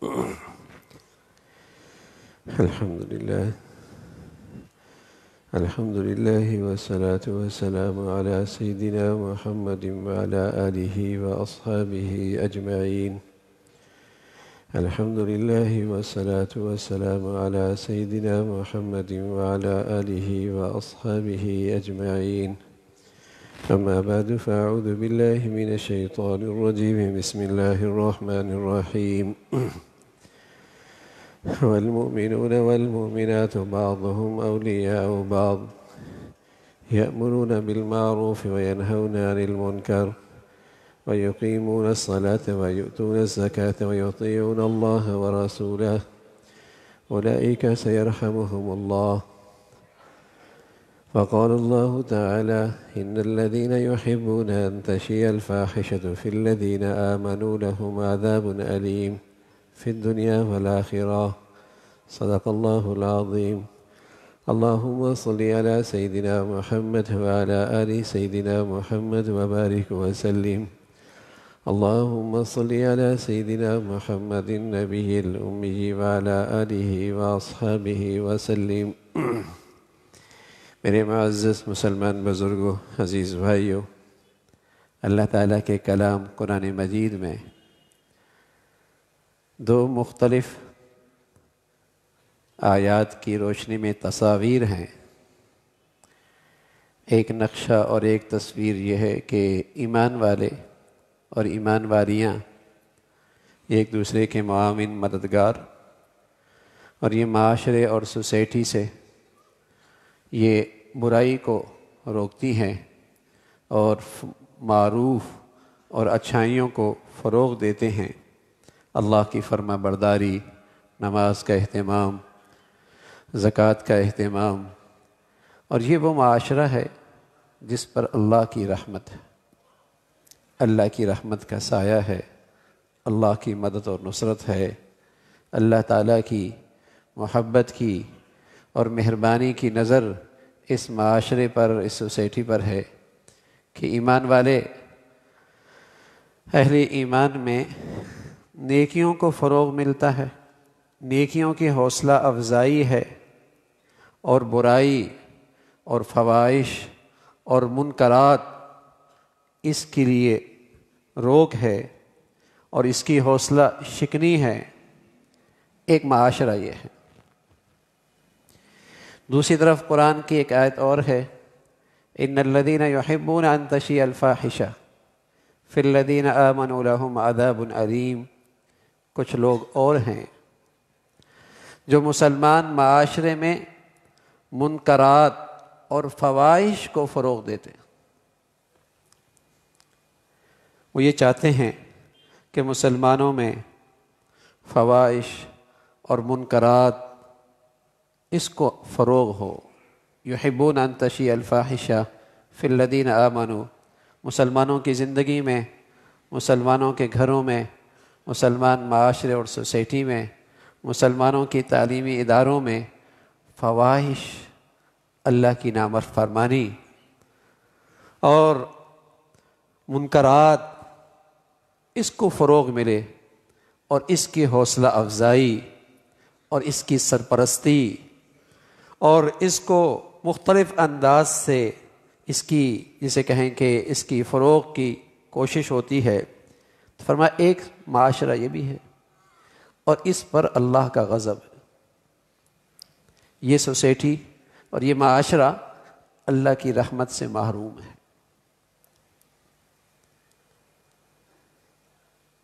الحمد لله والصلاة والسلام على سيدنا محمد وعلى آله وأصحابه أجمعين. الحمد لله والصلاة والسلام على سيدنا محمد وعلى آله وأصحابه أجمعين. أما بعد فأعوذ بالله من الشيطان الرجيم. بسم الله الرحمن الرحيم. والمؤمنون والمؤمنات بعضهم أولياء بعض يأمرون بالمعروف وينهون عن المنكر ويقيمون الصلاة ويؤتون الزكاة ويطيعون الله ورسوله أولئك سيرحمهم الله. وقال الله تعالى: إن الذين يحبون أن تشيع الفاحشة في الذين آمنوا لهم عذاب أليم في الدنيا والآخرة. صدق الله العظيم. اللهم صل على سيدنا محمد وعلى آل سيدنا محمد وبارك وسلم. اللهم صل على سيدنا محمد النبي الأمي وعلى آله وأصحابه وسلم. میرے معزز مسلمان بزرگوں، عزیز بھائیوں، اللہ تعالیٰ کے کلام قرآن مجید میں دو مختلف آیات کی روشنی میں تصاویر ہیں. ایک نقشہ اور ایک تصویر یہ ہے کہ ایمان والے اور ایمان والیاں ایک دوسرے کے معاون مددگار، اور یہ معاشرے اور سوسائٹی سے یہ برائی کو روکتی ہیں اور معروف اور اچھائیوں کو فروغ دیتے ہیں. اللہ کی فرما برداری، نماز کا اہتمام، زکوٰۃ کا اہتمام، اور یہ وہ معاشرہ ہے جس پر اللہ کی رحمت ہے، اللہ کی رحمت کا سایہ ہے، اللہ کی مدد اور نصرت ہے، اللہ تعالیٰ کی محبت کی اور مہربانی کی نظر اس معاشرے پر، اس سوسائٹی پر ہے کہ ایمان والے، اہل ایمان میں نیکیوں کو فروغ ملتا ہے، نیکیوں کی حوصلہ افزائی ہے، اور برائی اور فواحش اور منکرات اس کے لیے روک ہے اور اس کی حوصلہ شکنی ہے. ایک معاشرہ یہ ہے. دوسری طرف قرآن کی ایک آیت اور ہے: ان الذین یحبون ان تشیع الفاحشہ فی الذین آمنوا لهم عذاب علیم. کچھ لوگ اور ہیں جو مسلمان معاشرے میں منکرات اور فواحش کو فروغ دیتے ہیں. وہ یہ چاہتے ہیں کہ مسلمانوں میں فواحش اور منکرات اس کو فروغ ہو. یحبون ان تشیع الفاحشہ فی الذین آمنوا. مسلمانوں کی زندگی میں، مسلمانوں کے گھروں میں، مسلمان معاشرے اور سوسائٹی میں، مسلمانوں کی تعلیمی اداروں میں فواحش، اللہ کی نافرمانی اور منکرات اس کو فروغ ملے، اور اس کی حوصلہ افزائی اور اس کی سرپرستی اور اس کو مختلف انداز سے اس کی، جسے کہیں کہ اس کی فروغ کی کوشش ہوتی ہے. تو فرمایا ایک معاشرہ یہ بھی ہے، اور اس پر اللہ کا غضب ہے. یہ سوسائٹی اور یہ معاشرہ اللہ کی رحمت سے محروم ہے.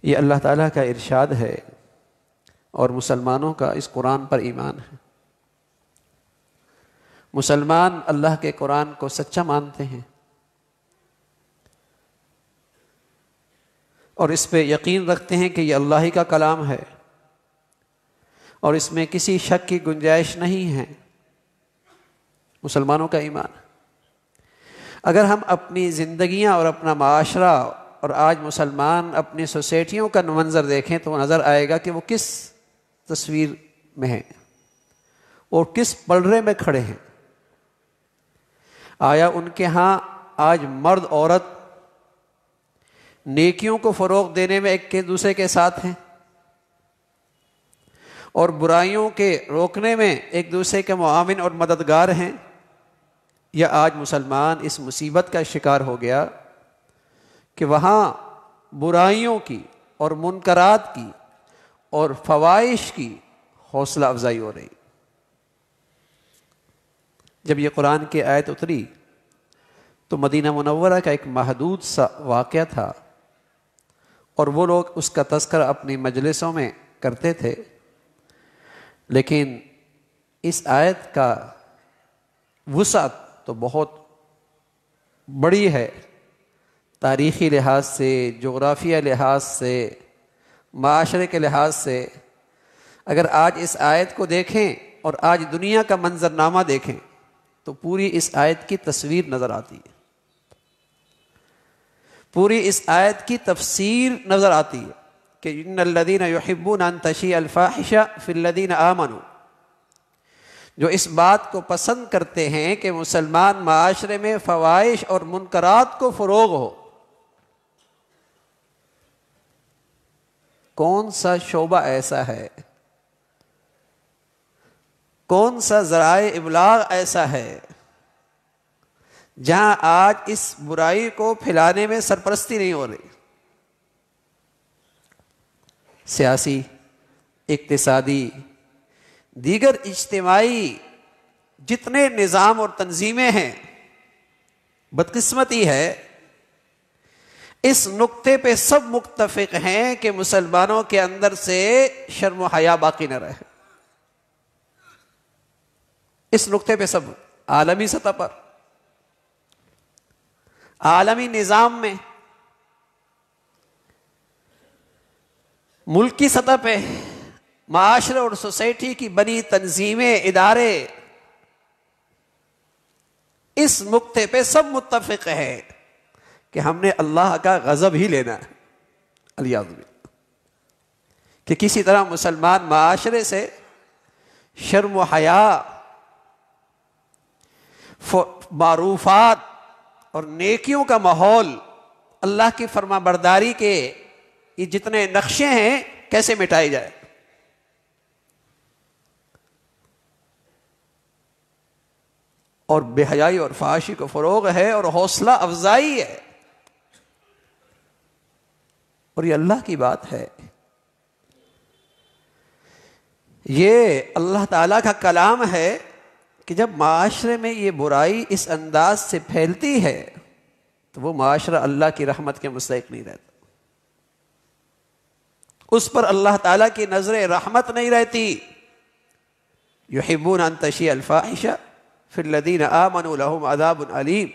یہ اللہ تعالیٰ کا ارشاد ہے، اور مسلمانوں کا اس قرآن پر ایمان ہے. مسلمان اللہ کے قرآن کو سچا مانتے ہیں اور اس پہ یقین رکھتے ہیں کہ یہ اللہ ہی کا کلام ہے اور اس میں کسی شک کی گنجائش نہیں ہے. مسلمانوں کا ایمان. اگر ہم اپنی زندگیاں اور اپنا معاشرہ اور آج مسلمان اپنی سوسائٹیوں کا منظر دیکھیں تو نظر آئے گا کہ وہ کس تصویر میں ہیں اور کس پلڑے میں کھڑے ہیں. آیا ان کے ہاں آج مرد عورت نیکیوں کو فروغ دینے میں ایک دوسرے کے ساتھ ہیں؟ اور برائیوں کے روکنے میں ایک دوسرے کے معاون اور مددگار ہیں، یا آج مسلمان اس مصیبت کا شکار ہو گیا کہ وہاں برائیوں کی اور منکرات کی اور فواحش کی حوصلہ افزائی ہو رہی؟ جب یہ قرآن کی آیت اتری تو مدینہ منورہ کا ایک محدود سا واقعہ تھا، اور وہ لوگ اس کا تذکرہ اپنی مجلسوں میں کرتے تھے، لیکن اس آیت کا وسعت تو بہت بڑی ہے، تاریخی لحاظ سے، جغرافیہ لحاظ سے، معاشرے کے لحاظ سے۔ اگر آج اس آیت کو دیکھیں اور آج دنیا کا منظرنامہ دیکھیں تو پوری اس آیت کی تصویر نظر آتی ہے، پوری اس آیت کی تفسیر نظر آتی ہے کہ ان الذین یحبون ان تشیع الفاحشہ فی الذین آمنوا، جو اس بات کو پسند کرتے ہیں کہ مسلمان معاشرے میں فواحش اور منکرات کو فروغ ہو۔ کون سا شعبہ ایسا ہے، کون سا ذرائع ابلاغ ایسا ہے جہاں آج اس برائی کو پھیلانے میں سرپرستی نہیں ہو رہی؟ سیاسی، اقتصادی، دیگر اجتماعی جتنے نظام اور تنظیمیں ہیں، بدقسمتی ہے اس نقطے پہ سب متفق ہیں کہ مسلمانوں کے اندر سے شرم و حیا باقی نہ رہے۔ اس نقطے پہ سب، عالمی سطح پر، عالمی نظام میں، ملکی سطح پہ، معاشرے اور سوسائٹی کی بنی تنظیمیں، ادارے، اس نقطے پہ سب متفق ہیں کہ ہم نے اللہ کا غضب ہی لینا ہے، الیاذ باللہ، کہ کسی طرح مسلمان معاشرے سے شرم و حیا، معروفات اور نیکیوں کا ماحول، اللہ کی فرما برداری کے یہ جتنے نقشے ہیں کیسے مٹائے جائے۔ اور بے حیائی اور فحاشی کو فروغ ہے اور حوصلہ افزائی ہے، اور یہ اللہ کی بات ہے، یہ اللہ تعالیٰ کا کلام ہے کہ جب معاشرے میں یہ برائی اس انداز سے پھیلتی ہے تو وہ معاشرہ اللہ کی رحمت کے مستحق نہیں رہتا، اس پر اللہ تعالیٰ کی نظر رحمت نہیں رہتی۔ یحبون ان تشیع الفاحشہ فی الذین آمنوا لہم عذاب علیم،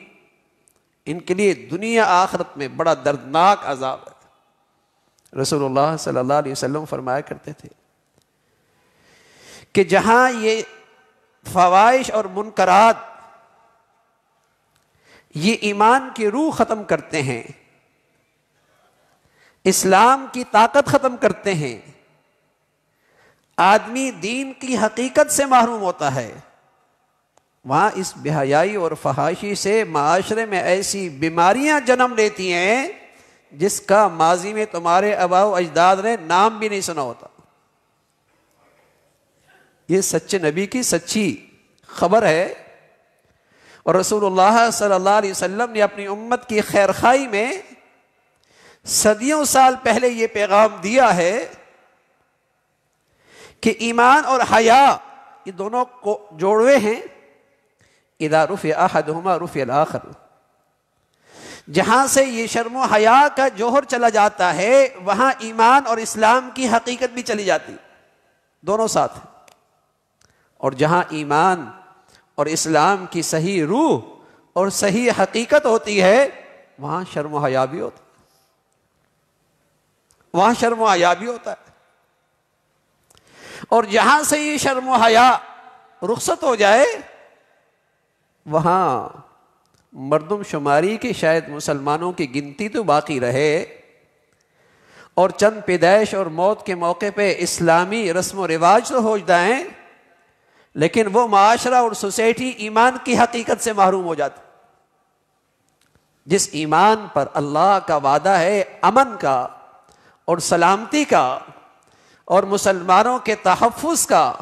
ان کے لیے دنیا آخرت میں بڑا دردناک عذاب ہے۔ رسول اللہ صلی اللہ علیہ وسلم فرمایا کرتے تھے کہ جہاں یہ فواحش اور منکرات یہ ایمان کی روح ختم کرتے ہیں، اسلام کی طاقت ختم کرتے ہیں، آدمی دین کی حقیقت سے محروم ہوتا ہے، وہاں اس بے حیائی اور فحاشی سے معاشرے میں ایسی بیماریاں جنم لیتی ہیں جس کا ماضی میں تمہارے آباء و اجداد نے نام بھی نہیں سنا ہوتا۔ یہ سچے نبی کی سچی خبر ہے، اور رسول اللہ صلی اللہ علیہ وسلم نے اپنی امت کی خیرخواہی میں صدیوں سال پہلے یہ پیغام دیا ہے کہ ایمان اور حیا یہ دونوں کو جوڑوے ہیں، اذا رفع احدہما رفع الاخر، جہاں سے یہ شرم و حیا کا جوہر چلا جاتا ہے وہاں ایمان اور اسلام کی حقیقت بھی چلی جاتی، دونوں ساتھ ہیں۔ اور جہاں ایمان اور اسلام کی صحیح روح اور صحیح حقیقت ہوتی ہے وہاں شرم و حیا بھی ہوتا ہے، وہاں شرم و حیا بھی ہوتا ہے۔ اور جہاں سے یہ شرم و حیا رخصت ہو جائے وہاں مردم شماری کے شاید مسلمانوں کی گنتی تو باقی رہے، اور چند پیدائش اور موت کے موقع پہ اسلامی رسم و رواج تو ہو جائیں، لیکن وہ معاشرہ اور سوسائٹی ایمان کی حقیقت سے محروم ہو جاتی، جس ایمان پر اللہ کا وعدہ ہے امن کا اور سلامتی کا اور مسلمانوں کے تحفظ کا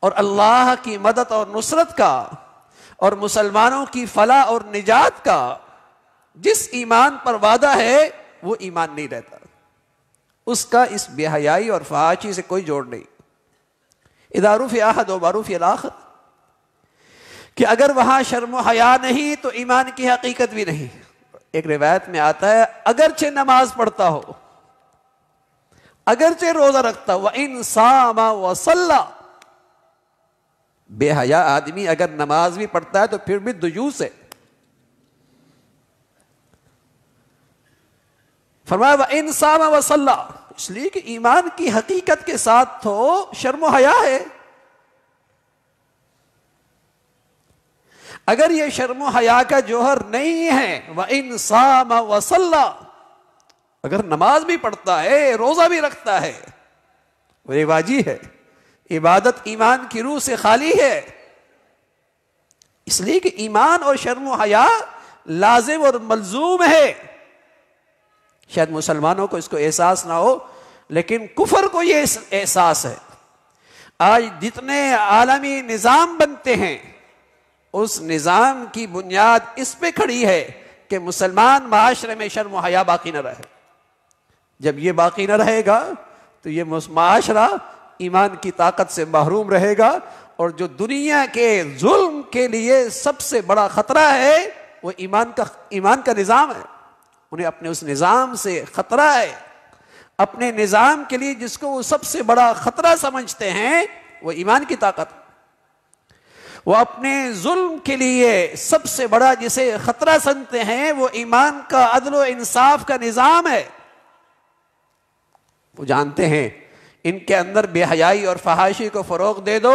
اور اللہ کی مدد اور نصرت کا اور مسلمانوں کی فلاح اور نجات کا جس ایمان پر وعدہ ہے وہ ایمان نہیں رہتا، اس کا اس بے حیائی اور فحاشی سے کوئی جوڑ نہیں۔ اذا رفع احد ورفع الاخر، کہ اگر وہاں شرم و حیا نہیں تو ایمان کی حقیقت بھی نہیں۔ ایک روایت میں آتا ہے اگرچہ نماز پڑھتا ہو، اگرچہ روزہ رکھتا ہو، وَإِن صَامَ وَصَلَّى، بے حیا آدمی اگر نماز بھی پڑھتا ہے تو پھر بھی دیوس ہے۔ فرمایا وَإِن صَامَ وَصَلَّى، اس لیے کہ ایمان کی حقیقت کے ساتھ تو شرم و حیا ہے۔ اگر یہ شرم و حیا کا جوہر نہیں ہے، وَإِن صَامَ وَصَلَّى، اگر نماز بھی پڑھتا ہے روزہ بھی رکھتا ہے، وہ رواجی ہے، عبادت ایمان کی روح سے خالی ہے۔ اس لیے کہ ایمان اور شرم و حیا لازم اور ملزوم ہے۔ شاید مسلمانوں کو اس کو احساس نہ ہو، لیکن کفر کو یہ احساس ہے۔ آج جتنے عالمی نظام بنتے ہیں اس نظام کی بنیاد اس پہ کھڑی ہے کہ مسلمان معاشرے میں شرم و حیا باقی نہ رہے۔ جب یہ باقی نہ رہے گا تو یہ معاشرہ ایمان کی طاقت سے محروم رہے گا، اور جو دنیا کے ظلم کے لیے سب سے بڑا خطرہ ہے وہ ایمان کا نظام ہے۔ انہیں اپنے اس نظام سے خطرہ ہے۔ اپنے نظام کے لیے جس کو وہ سب سے بڑا خطرہ سمجھتے ہیں وہ ایمان کی طاقت۔ وہ اپنے ظلم کے لیے سب سے بڑا جسے خطرہ سمجھتے ہیں وہ ایمان کا عدل و انصاف کا نظام ہے۔ وہ جانتے ہیں ان کے اندر بے حیائی اور فحاشی کو فروغ دے دو،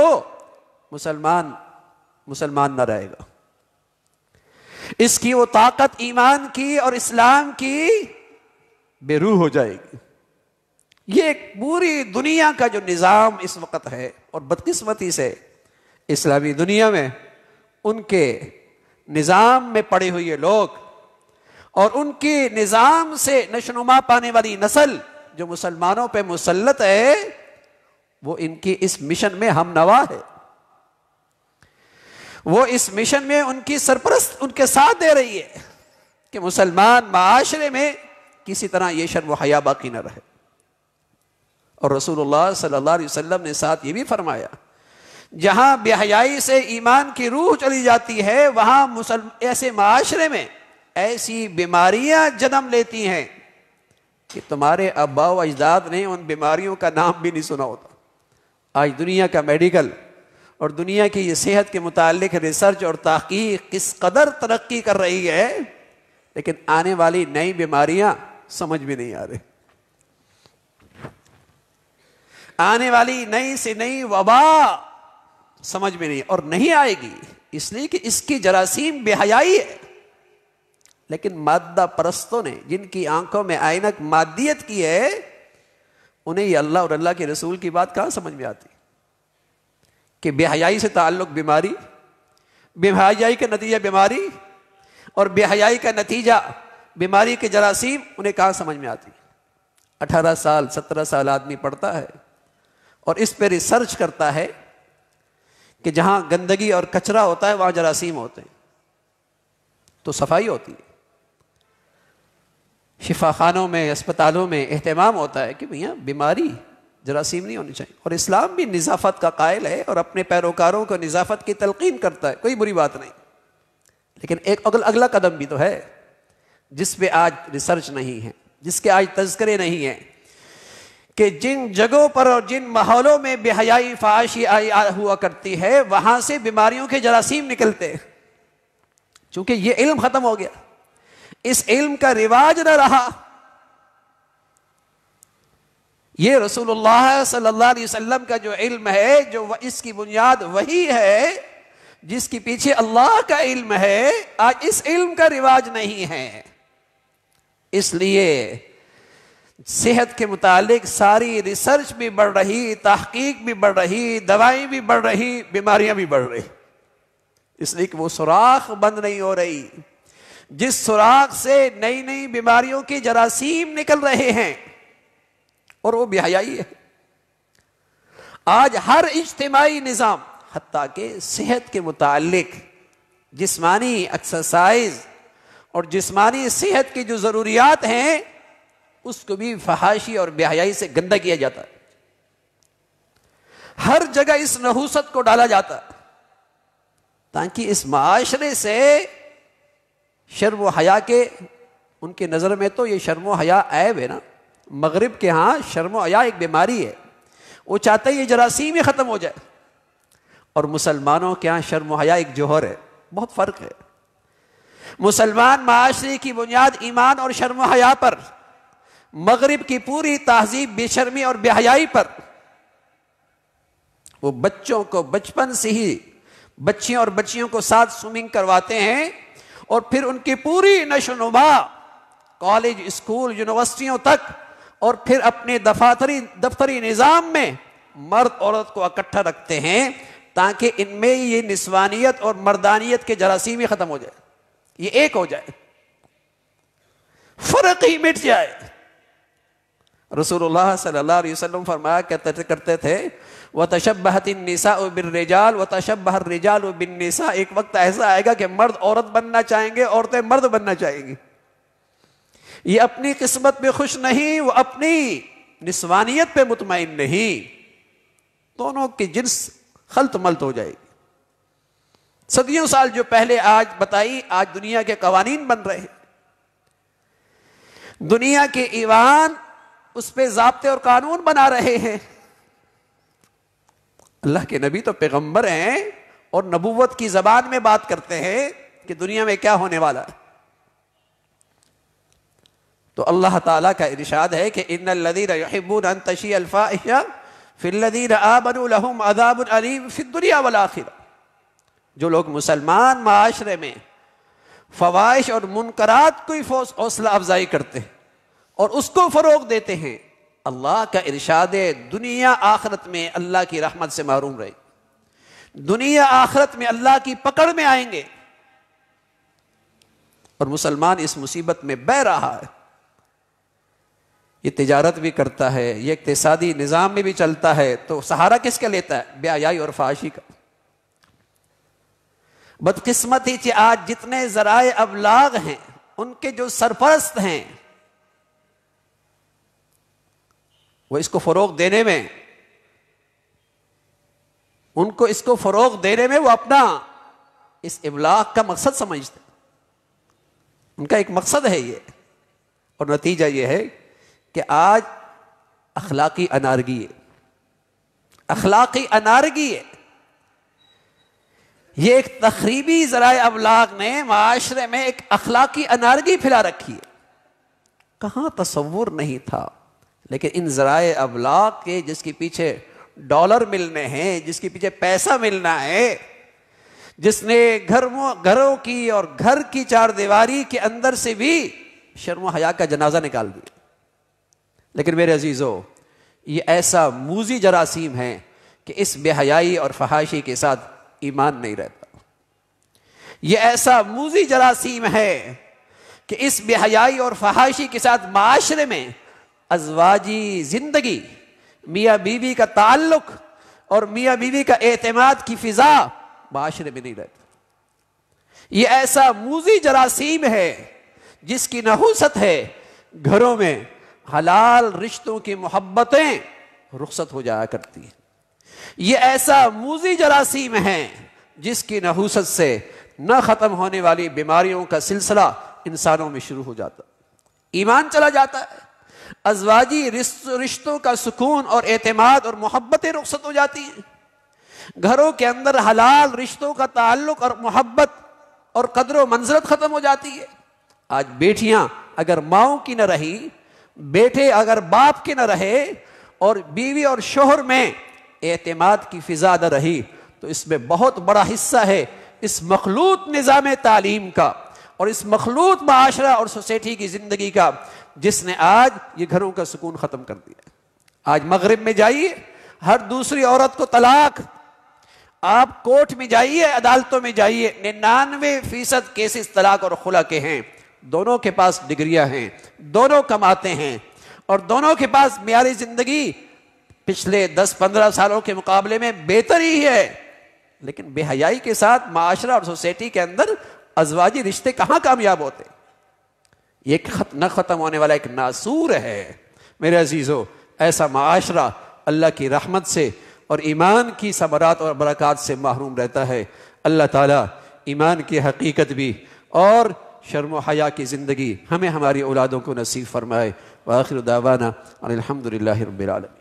مسلمان نہ رہے گا۔ اس کی وہ طاقت ایمان کی اور اسلام کی بے روح ہو جائے گی۔ یہ ایک پوری دنیا کا جو نظام اس وقت ہے، اور بدقسمتی سے اسلامی دنیا میں ان کے نظام میں پڑے ہوئے لوگ اور ان کے نظام سے نشوونما پانے والی نسل جو مسلمانوں پہ مسلط ہے، وہ ان کی اس مشن میں ہم نوا ہے۔ وہ اس مشن میں ان کی سرپرست ان کے ساتھ دے رہی ہے کہ مسلمان معاشرے میں کسی طرح یہ شرم و حیا باقی نہ رہے۔ اور رسول اللہ صلی اللہ علیہ وسلم نے ساتھ یہ بھی فرمایا، جہاں بے حیائی سے ایمان کی روح چلی جاتی ہے وہاں ایسے معاشرے میں ایسی بیماریاں جنم لیتی ہیں کہ تمہارے آباء و اجداد نے ان بیماریوں کا نام بھی نہیں سنا ہوتا۔ آج دنیا کا میڈیکل اور دنیا کی یہ صحت کے متعلق ریسرچ اور تحقیق کس قدر ترقی کر رہی ہے، لیکن آنے والی نئی بیماریاں سمجھ بھی نہیں آ رہی۔ آنے والی نئی سے نئی وبا سمجھ میں نہیں، اور نہیں آئے گی، اس لیے کہ اس کی جراثیم بے حیائی ہے۔ لیکن مادہ پرستوں نے جن کی آنکھوں میں عینک مادیت کی ہے، انہیں یہ اللہ اور اللہ کے رسول کی بات کہاں سمجھ میں آتی کہ بے حیائی سے تعلق بیماری، بے حیائی کا نتیجہ بیماری، اور بے حیائی کا نتیجہ بیماری کے جراثیم انہیں کہاں سمجھ میں آتی۔ 18 سال 17 سال آدمی پڑھتا ہے اور اس پہ ریسرچ کرتا ہے کہ جہاں گندگی اور کچرا ہوتا ہے وہاں جراثیم ہوتے ہیں، تو صفائی ہوتی ہے۔ شفا خانوں میں، اسپتالوں میں اہتمام ہوتا ہے کہ بھیا بیماری جراثیم نہیں ہونی چاہیے، اور اسلام بھی نظافت کا قائل ہے اور اپنے پیروکاروں کو نظافت کی تلقین کرتا ہے، کوئی بری بات نہیں۔ لیکن ایک اگلا قدم بھی تو ہے جس پہ آج ریسرچ نہیں ہے، جس کے آج تذکرے نہیں ہیں، کہ جن جگہوں پر اور جن ماحولوں میں بے حیائی فحاشی ہوا کرتی ہے وہاں سے بیماریوں کے جراثیم نکلتے ہیں۔ چونکہ یہ علم ختم ہو گیا، اس علم کا رواج نہ رہا۔ یہ رسول اللہ صلی اللہ علیہ وسلم کا جو علم ہے، جو اس کی بنیاد وہی ہے، جس کے پیچھے اللہ کا علم ہے، آج اس علم کا رواج نہیں ہے۔ اس لیے صحت کے متعلق ساری ریسرچ بھی بڑھ رہی، تحقیق بھی بڑھ رہی، دوائیں بھی بڑھ رہی، بیماریاں بھی بڑھ رہی، اس لیے کہ وہ سوراخ بند نہیں ہو رہی جس سوراخ سے نئی نئی بیماریوں کے جراثیم نکل رہے ہیں، اور وہ بے حیائی ہے۔ آج ہر اجتماعی نظام حتیٰ کہ صحت کے متعلق جسمانی ایکسرسائز اور جسمانی صحت کی جو ضروریات ہیں اس کو بھی فحاشی اور بے حیائی سے گندا کیا جاتا ہے. ہر جگہ اس نحوست کو ڈالا جاتا ہے تاکہ اس معاشرے سے شرم و حیا کے، ان کی نظر میں تو یہ شرم و حیا عیب ہے نا. مغرب کے ہاں شرم و حیا ایک بیماری ہے، وہ چاہتا ہے یہ جراثیم ہی ختم ہو جائے. اور مسلمانوں کے ہاں شرم و حیا ایک جوہر ہے، بہت فرق ہے. مسلمان معاشرے کی بنیاد ایمان اور شرم و حیا پر، مغرب کی پوری تہذیب بے شرمی اور بے حیائی پر. وہ بچوں کو بچپن سے ہی بچیاں اور بچیوں کو ساتھ سوئمنگ کرواتے ہیں اور پھر ان کی پوری نشو و نما کالج، اسکول، یونیورسٹیوں تک، اور پھر اپنے دفتری نظام میں مرد عورت کو اکٹھا رکھتے ہیں تاکہ ان میں یہ نسوانیت اور مردانیت کے جراثیم ہی ختم ہو جائے، یہ ایک ہو جائے، فرق ہی مٹ جائے. رسول اللہ صلی اللہ علیہ وسلم فرمایا کرتے تھے وَتَشَبَّهَتِ النِّسَاءُ بِالرِّجَالِ وَتَشَبَّهَ الرِّجَالُ بِالنِّسَاءِ. ایک وقت ایسا آئے گا کہ مرد عورت بننا چاہیں گے، عورتیں مرد بننا چاہیں گی. یہ اپنی قسمت پہ خوش نہیں، وہ اپنی نسوانیت پہ مطمئن نہیں، دونوں کی جنس خلط ملط ہو جائے گی. صدیوں سال جو پہلے آج بتائی، آج دنیا کے قوانین بن رہے ہیں. دنیا کے ایوان اس پہ ضابطے اور قانون بنا رہے ہیں. اللہ کے نبی تو پیغمبر ہیں اور نبوت کی زبان میں بات کرتے ہیں کہ دنیا میں کیا ہونے والا ہے. تو اللہ تعالیٰ کا ارشاد ہے کہ ان الذین یحبون ان تشیع الفاحشہ فی الذین آمنوا لہم عذاب علیم فی الدنیا والآخرہ. جو لوگ مسلمان معاشرے میں فواحش اور منکرات کو حوصلہ افزائی کرتے ہیں اور اس کو فروغ دیتے ہیں، اللہ کا ارشاد ہے دنیا آخرت میں اللہ کی رحمت سے محروم رہے، دنیا آخرت میں اللہ کی پکڑ میں آئیں گے. اور مسلمان اس مصیبت میں بہ رہا ہے. یہ تجارت بھی کرتا ہے، یہ اقتصادی نظام میں بھی چلتا ہے، تو سہارا کس کا لیتا ہے؟ بے حیائی اور فحاشی کا. بدقسمتی کہ آج جتنے ذرائع ابلاغ ہیں ان کے جو سرپرست ہیں وہ اس کو فروغ دینے میں، ان کو اس کو فروغ دینے میں وہ اپنا اس ابلاغ کا مقصد سمجھتے ہیں. ان کا ایک مقصد ہے یہ، اور نتیجہ یہ ہے کہ آج اخلاقی انارگی ہے، اخلاقی انارگی ہے. یہ ایک تخریبی ذرائع ابلاغ نے معاشرے میں ایک اخلاقی انارگی پھیلا رکھی ہے. کہاں تصور نہیں تھا، لیکن ان ذرائع ابلاغ کے جس کے پیچھے ڈالر ملنے ہیں، جس کے پیچھے پیسہ ملنا ہے، جس نے گھروں کی اور گھر کی چار دیواری کے اندر سے بھی شرم و حیا کا جنازہ نکال دیا. لیکن میرے عزیزو، یہ ایسا موذی جراثیم ہے کہ اس بے حیائی اور فحاشی کے ساتھ ایمان نہیں رہتا. یہ ایسا موذی جراثیم ہے کہ اس بے حیائی اور فحاشی کے ساتھ معاشرے میں ازواجی زندگی، میاں بیوی کا تعلق اور میاں بیوی کا اعتماد کی فضا معاشرے میں نہیں رہتا. یہ ایسا موذی جراثیم ہے جس کی نحوست ہے گھروں میں حلال رشتوں کی محبتیں رخصت ہو جایا کرتی ہیں. یہ ایسا موذی جراثیم ہے جس کی نحوست سے نہ ختم ہونے والی بیماریوں کا سلسلہ انسانوں میں شروع ہو جاتا، ایمان چلا جاتا ہے، ازواجی رشتوں کا سکون اور اعتماد اور محبتیں رخصت ہو جاتی ہیں، گھروں کے اندر حلال رشتوں کا تعلق اور محبت اور قدر و منزلت ختم ہو جاتی ہے. آج بیٹیاں اگر ماؤں کی نہ رہی، بیٹے اگر باپ کے نہ رہے، اور بیوی اور شوہر میں اعتماد کی فضا نہ رہی، تو اس میں بہت بڑا حصہ ہے اس مخلوط نظام تعلیم کا اور اس مخلوط معاشرہ اور سوسائٹی کی زندگی کا، جس نے آج یہ گھروں کا سکون ختم کر دیا. آج مغرب میں جائیے، ہر دوسری عورت کو طلاق. آپ کورٹ میں جائیے، عدالتوں میں جائیے، 99% کیسز طلاق اور خلا کے ہیں. دونوں کے پاس ڈگریاں ہیں، دونوں کماتے ہیں، اور دونوں کے پاس معیاری زندگی پچھلے 10-15 سالوں کے مقابلے میں بہتر ہی ہے، لیکن بے حیائی کے ساتھ معاشرہ اور سوسائٹی کے اندر ازواجی رشتے کہاں کامیاب ہوتے؟ یہ نہ ختم ہونے والا ایک ناسور ہے میرے عزیزو۔ ایسا معاشرہ اللہ کی رحمت سے اور ایمان کی ثمرات اور برکات سے محروم رہتا ہے۔ اللہ تعالیٰ ایمان کی حقیقت بھی اور شرم و حیا کی زندگی ہمیں ہماری اولادوں کو نصیب فرمائے۔ وآخر دعوانا الحمدللہ رب العالمین۔